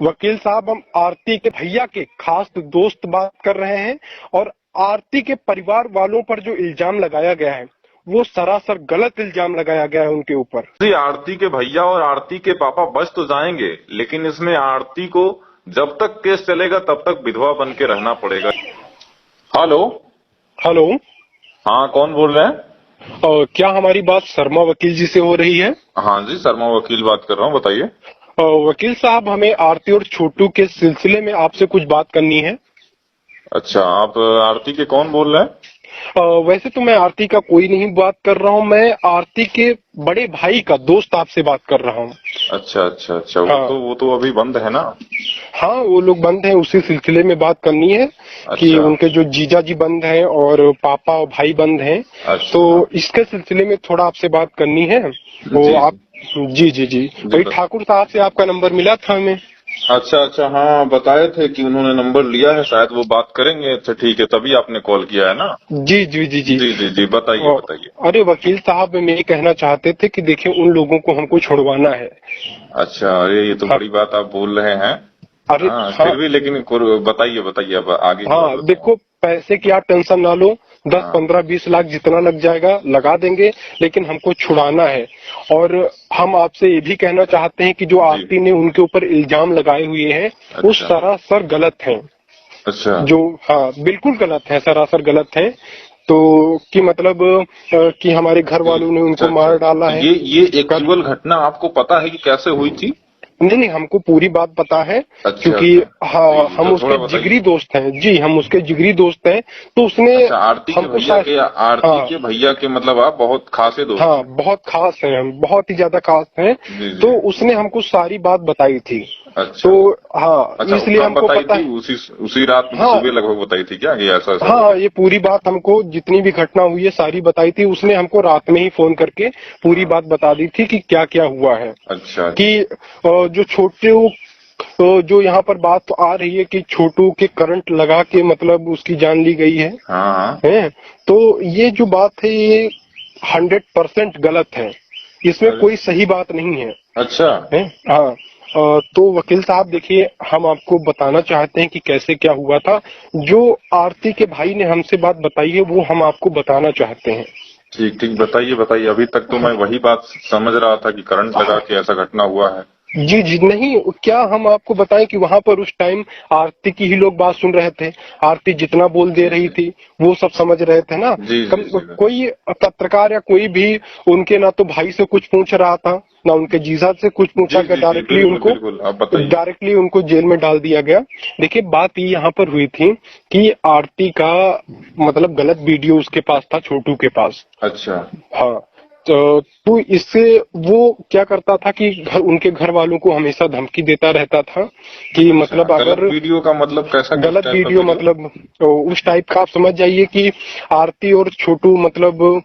वकील साहब, हम आरती के भैया के खास दोस्त बात कर रहे हैं और आरती के परिवार वालों पर जो इल्जाम लगाया गया है वो सरासर गलत इल्जाम लगाया गया है उनके ऊपर। जी, आरती के भैया और आरती के पापा बच तो जाएंगे, लेकिन इसमें आरती को जब तक केस चलेगा तब तक विधवा बन के रहना पड़ेगा। हेलो। हेलो। हाँ, कौन बोल रहे हैं? क्या हमारी बात शर्मा वकील जी से हो रही है? हाँ जी, शर्मा वकील बात कर रहा हूँ, बताइए। वकील साहब, हमें आरती और छोटू के सिलसिले में आपसे कुछ बात करनी है। अच्छा, आप आरती के कौन बोल रहे हैं? वैसे तो मैं आरती का कोई नहीं बात कर रहा हूँ, मैं आरती के बड़े भाई का दोस्त आपसे बात कर रहा हूँ। अच्छा अच्छा अच्छा, हाँ। वो तो अभी बंद है ना? हाँ, वो लोग बंद हैं, उसी सिलसिले में बात करनी है कि अच्छा उनके जो जीजा जी बंद हैं और पापा और भाई बंद हैं। अच्छा। तो इसके सिलसिले में थोड़ा आपसे बात करनी है। वो जी आप जी जी जी वही ठाकुर साहब से आपका नंबर मिला था हमें। अच्छा अच्छा, हाँ बताए थे कि उन्होंने नंबर लिया है, शायद वो बात करेंगे। अच्छा ठीक है, तभी आपने कॉल किया है ना? जी जी जी जी जी जी जी, बताइए बताइए। अरे वकील साहब, मैं ये कहना चाहते थे कि देखिए, उन लोगों को हमको छुड़वाना है। अच्छा, अरे ये तो हाँ। बड़ी बात आप बोल रहे हैं। अरे हाँ, हाँ। फिर भी लेकिन बताइए बताइए, अब आगे की बात हाँ बताइए। देखो, पैसे की आप टेंशन ना लो, 10 हाँ 15 20 लाख जितना लग जाएगा लगा देंगे, लेकिन हमको छुड़ाना है। और हम आपसे ये भी कहना चाहते हैं कि जो जी। आरती ने उनके ऊपर इल्जाम लगाए हुए हैं वो अच्छा सरासर गलत हैं। अच्छा जो हाँ, बिल्कुल गलत है, सरासर गलत है। तो कि मतलब कि हमारे घर वालों ने अच्छा उनको अच्छा, मार डाला तो है। ये कर एक्चुअल घटना आपको पता है कि कैसे हुई थी? नहीं नहीं, हमको पूरी बात पता है, अच्छा क्योंकि अच्छा, हाँ, जी हम तो उसके थोड़ा बताइए। जिगरी दोस्त हैं जी, हम उसके जिगरी दोस्त हैं। तो उसने अच्छा, आरती के हमको भैया के, आरती हाँ के भैया के मतलब आप बहुत खासे दोस्त हाँ, हैं? बहुत खास हैं हम, बहुत ही ज्यादा खास हैं। जी तो जी। उसने हमको सारी बात बताई थी। अच्छा तो हाँ, अच्छा, इसलिए कब हमको बताई पता थी? है। उसी रात में हाँ सुबह लगभग बताई थी क्या, कि ऐसा ऐसा हाँ, होगा? ये पूरी बात हमको जितनी भी घटना हुई है सारी बताई थी उसने, हमको रात में ही फोन करके पूरी हाँ। बात बता दी थी कि क्या क्या हुआ है। अच्छा कि जो छोटू, तो जो यहाँ पर बात तो आ रही है कि छोटू के करंट लगा के मतलब उसकी जान ली गई हाँ हाँ। है। तो ये जो बात है ये 100% गलत है, इसमें अरे कोई सही बात नहीं अच्छा है। हाँ। तो वकील साहब देखिए, हम आपको बताना चाहते हैं कि कैसे क्या हुआ था। जो आरती के भाई ने हमसे बात बताई है वो हम आपको बताना चाहते हैं। ठीक ठीक, बताइए बताइए। अभी तक तो मैं हाँ वही बात समझ रहा था कि करंट लगा हाँ, के ऐसा घटना हुआ है। जी जी नहीं, क्या हम आपको बताएं कि वहां पर उस टाइम आरती की ही लोग बात सुन रहे थे। आरती जितना बोल दे जी रही जी थी वो सब समझ रहे थे ना। जी जी जी। कोई पत्रकार या कोई भी उनके ना तो भाई से कुछ पूछ रहा था ना उनके जीजा से कुछ पूछा जी गया, जी जी, बिल्कुल बिल्कुल, आप बताइए। डायरेक्टली उनको जेल में डाल दिया गया। देखिए, बात ये यहाँ पर हुई थी कि आरती का मतलब गलत वीडियो उसके पास था, छोटू के पास। अच्छा हाँ। तो इससे वो क्या करता था कि उनके घर वालों को हमेशा धमकी देता रहता था कि अच्छा, मतलब गलत अगर वीडियो का मतलब कैसा, किस गलत टाइप का वीडियो वीडियो? मतलब उस टाइप का आप समझ जाइए कि आरती और छोटू मतलब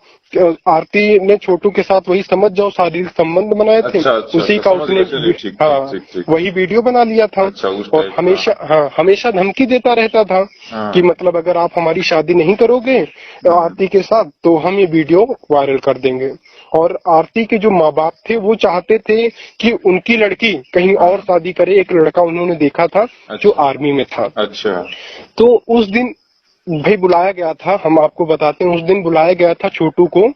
आरती ने छोटू के साथ वही समझ जाओ शारीरिक संबंध बनाए थे, अच्छा अच्छा उसी अच्छा, का समझ उसने गया, चलिए ठीक ठीक हाँ ठीक ठीक वही ठीक। वीडियो बना लिया था। अच्छा, उस और टाइप का। हमेशा हाँ, हमेशा धमकी देता रहता था कि हाँ। मतलब अगर आप हमारी शादी नहीं करोगे हम्म। आरती के साथ तो हम ये वीडियो वायरल कर देंगे। और आरती के जो माँ बाप थे वो चाहते थे कि उनकी लड़की कहीं और हाँ। शादी करे। एक लड़का उन्होंने देखा था जो अच्छा आर्मी में था। अच्छा। तो उस दिन भाई बुलाया गया था, हम आपको बताते हैं, उस दिन बुलाया गया था छोटू को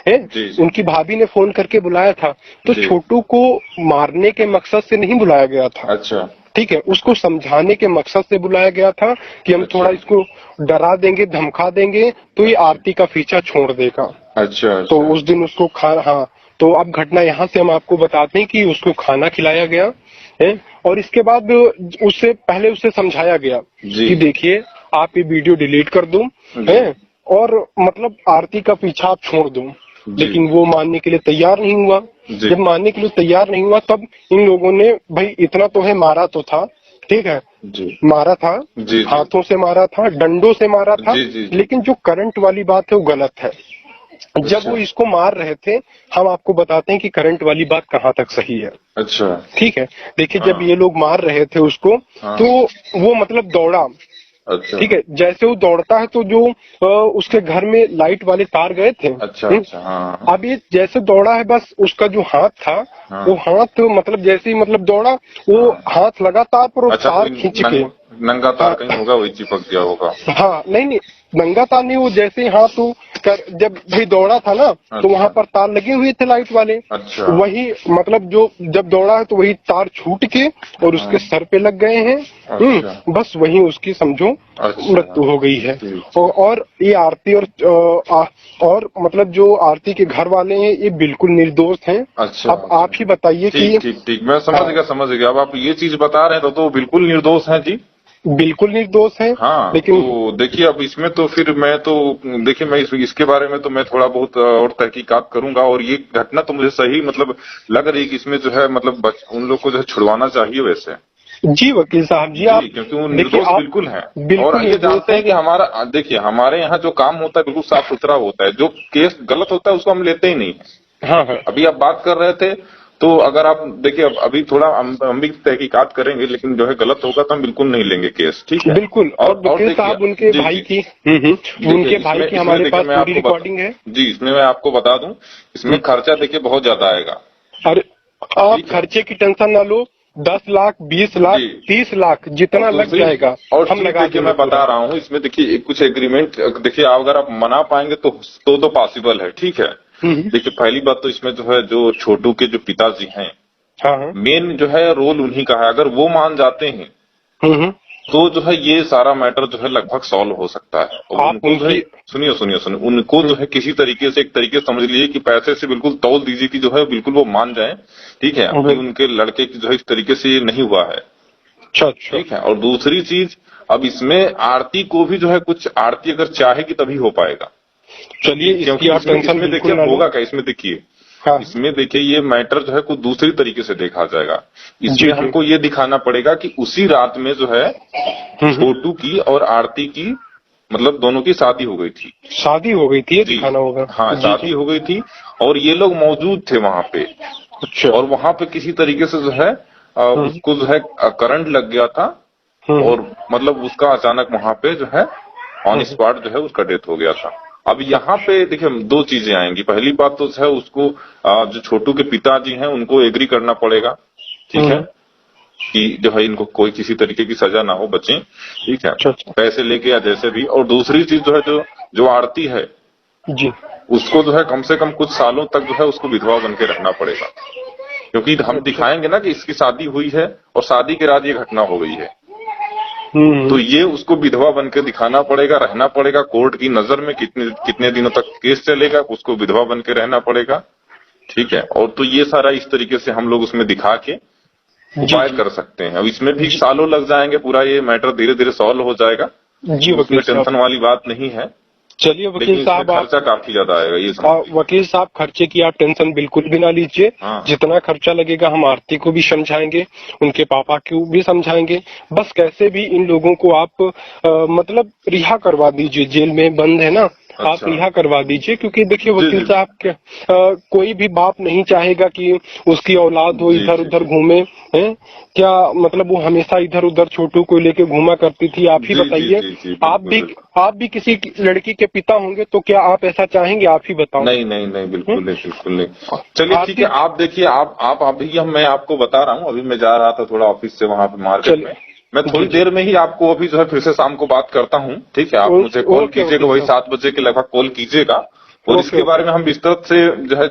है। जी जी उनकी भाभी ने फोन करके बुलाया था। तो जी। छोटू को मारने के मकसद से नहीं बुलाया गया था, अच्छा ठीक है, उसको समझाने के मकसद से बुलाया गया था कि हम अच्छा थोड़ा इसको डरा देंगे, धमका देंगे तो ये अच्छा आरती का पीछा छोड़ देगा। अच्छा तो अच्छा। उस दिन उसको हाँ, तो अब घटना यहाँ से हम आपको बताते हैं कि उसको खाना खिलाया गया है। और इसके बाद उससे पहले उसे समझाया गया जी कि देखिए, आप ये वीडियो डिलीट कर दो जी है और मतलब आरती का पीछा आप छोड़ दो। जी लेकिन वो मानने के लिए तैयार नहीं हुआ। जी जब मानने के लिए तैयार नहीं हुआ तब इन लोगों ने, भाई इतना तो है, मारा तो था, ठीक है, जी मारा था, जी जी हाथों से मारा था, डंडों से मारा था। जी जी जी। लेकिन जो करंट वाली बात है वो गलत है। जब अच्छा वो इसको मार रहे थे, हम आपको बताते हैं कि करंट वाली बात कहाँ तक सही है, अच्छा। ठीक है। देखिए, जब हाँ ये लोग मार रहे थे उसको, हाँ। तो वो मतलब दौड़ा, अच्छा ठीक है, जैसे वो दौड़ता है तो जो उसके घर में लाइट वाले तार गए थे। अच्छा अच्छा। हाँ अब ये जैसे दौड़ा है, बस उसका जो हाथ था, हाँ। वो हाथ मतलब जैसे ही मतलब दौड़ा, वो हाथ लगा तार पर और अच्छा, तार कोई खींच के। नंगा तार हाँ कहीं होगा, वही चिपक गया होगा। हाँ, नहीं नहीं, नंगा तार नहीं, वो जैसे ही हाथ वो जब भी दौड़ा था ना, तो अच्छा वहां पर तार लगे हुए थे लाइट वाले। अच्छा वही मतलब जो जब दौड़ा है तो वही तार छूट के और उसके हाँ। सर पे लग गए हैं। अच्छा बस वही उसकी समझो अच्छा। मृत्यु हो गई है। ठीक। और ये आरती और मतलब जो आरती के घर वाले हैं, ये बिल्कुल निर्दोष हैं। अच्छा अब अच्छा। आप ही बताइए कि ठीक ठीक ठीक, मैं समझ हाँ, गया समझ गया। अब आप ये चीज बता रहे हैं तो बिल्कुल निर्दोष हैं जी। बिल्कुल निर्दोष हैं, हाँ, लेकिन तो देखिए अब इसमें तो फिर मैं तो देखिए मैं इसके बारे में तो मैं थोड़ा बहुत और तहकीकात करूंगा, और ये घटना तो मुझे सही मतलब लग रही है कि इसमें जो है मतलब उन लोग को जो है छुड़वाना चाहिए वैसे। जी वकील साहब जी, जी, आप क्योंकि वो देखिए, निर्दोष आप बिल्कुल हैं। और बिल्कुल ये निर्दोष जानते हैं। हैं कि हमारा देखिए हमारे यहाँ जो काम होता है बिल्कुल साफ सुथरा होता है, जो केस गलत होता है उसको हम लेते ही नहीं है। हाँ हाँ, अभी आप बात कर रहे थे, तो अगर आप देखिए अभी थोड़ा हम भी तहकीकात करेंगे, लेकिन जो है गलत होगा तो हम बिल्कुल नहीं लेंगे केस, ठीक है। बिल्कुल। और और वकील देखिए साहब, उनके जी भाई जी की देखिए उनके भाई इसमें की इसमें हमारे देखिए पास मैं पूरी आपको रिकॉर्डिंग है। जी इसमें मैं आपको बता दूं, इसमें खर्चा देखिए बहुत ज्यादा आएगा। और आप ठीक है खर्चे की टेंशन ना लो, 10 लाख, 20 लाख, जी। 30 लाख और जितना लग दूसरी जाएगा और हम चीज लगा देखिए देंगे मैं बता पूरा। रहा हूँ, इसमें देखिए कुछ एग्रीमेंट देखिए अगर आप मना पाएंगे तो पॉसिबल है, ठीक है। हम्म, देखिए पहली बात तो इसमें जो है जो छोटू के जो पिताजी हैं, हाँ हाँ, मेन जो है रोल उन्हीं का है। अगर वो मान जाते हैं हम्म। तो जो है ये सारा मैटर जो है लगभग सॉल्व हो सकता है। और आप उनको जो है उनकी सुनिए सुनिए सुनिए, उनको जो है किसी तरीके से एक तरीके से समझ लीजिए कि पैसे से बिल्कुल तौल दीजिए कि जो है बिल्कुल वो मान जाए, ठीक है, कि उनके लड़के की जो है इस तरीके से ये नहीं हुआ है, अच्छा अच्छा, ठीक है। और दूसरी चीज, अब इसमें आरती को भी जो है कुछ, आरती अगर चाहेगी तभी हो पाएगा, चलिए इसकी क्योंकि आप इसमें टेंशन इसमें देखिए बिल्कुल अब ना लो। होगा क्या, इसमें देखिए हाँ इसमें देखिए ये मैटर जो है कुछ दूसरी तरीके से देखा जाएगा। जी इसमें जी, हमको ये दिखाना पड़ेगा कि उसी रात में जो है हम्म। छोटू की और आरती की मतलब दोनों की शादी हो गई थी। शादी हो गई थी, ये जी दिखाना होगा। हाँ, जी शादी जी, हो गई थी और ये लोग मौजूद थे वहां पे। अच्छा, और वहां पे किसी तरीके से जो है हम्म उसको जो है करंट लग गया था, हम्म और मतलब उसका अचानक वहां पे जो है ऑन हम्म, स्पॉट जो है उसका डेथ हो गया था। अब यहाँ पे देखिए दो चीजें आएंगी। पहली बात तो जो है उसको जो छोटू के पिताजी हैं उनको एग्री करना पड़ेगा, ठीक है, हम्म, कि जो है इनको कोई किसी तरीके की सजा ना हो, बचे, ठीक है, अच्छा अच्छा, पैसे लेके या जैसे भी। और दूसरी चीज जो है जो आरती है जी उसको जो है कम से कम कुछ सालों तक जो है उसको विधवा बन के रहना पड़ेगा, क्योंकि हम अच्छा, दिखाएंगे ना कि इसकी शादी हुई है और शादी के रात ये घटना हो गई है। तो हम्म, ये उसको विधवा बन के दिखाना पड़ेगा, रहना पड़ेगा, कोर्ट की नजर में कितने कितने दिनों तक केस चलेगा उसको विधवा बन के रहना पड़ेगा, ठीक है। और तो ये सारा इस तरीके से हम लोग उसमें दिखा के जी उपाय जी कर सकते हैं। अब इसमें भी जी सालों लग जाएंगे, पूरा ये मैटर धीरे धीरे सॉल्व हो जाएगा, जी, उसमें वकील साहब। टेंशन वाली बात नहीं है। चलिए वकील लेकिन इसमें साहब, आप खर्चा काफी ज्यादा आएगा, ये समझ लीजिए। वकील साहब, खर्चे की आप टेंशन बिल्कुल भी ना लीजिए। हाँ जितना खर्चा लगेगा हम आरती को भी समझाएंगे, उनके पापा को भी समझाएंगे। बस कैसे भी इन लोगों को आप मतलब रिहा करवा दीजिए, जेल में बंद है ना, आप अच्छा, रिहा करवा दीजिए। क्योंकि देखिए जी वकील जी साहब, कोई भी बाप नहीं चाहेगा कि उसकी औलाद हो जी इधर जी उधर जी घूमे, है क्या? मतलब वो हमेशा इधर उधर छोटू को लेके घूमा करती थी। आप ही जी जी बताइए, जी जी, बिल्कुल बिल्कुल। आप भी किसी लड़की के पिता होंगे तो क्या आप ऐसा चाहेंगे? आप ही बताओ। नहीं नहीं नहीं, बिल्कुल नहीं बिल्कुल नहीं। चलिए ठीक आरती, है, आप देखिए, आप अभी मैं आपको बता रहा हूँ, अभी मैं जा रहा था थोड़ा ऑफिस से वहां पे मार्केट में। चलिए, मैं जी थोड़ी जी, देर में ही आपको अभी जो है फिर से शाम को बात करता हूँ, ठीक है। आप मुझे कॉल ओके कीजिएगा, वकील वही साहब, 7 बजे के लगभग कॉल कीजिएगा, और ओके इसके ओके। बारे में हम विस्तृत से जो है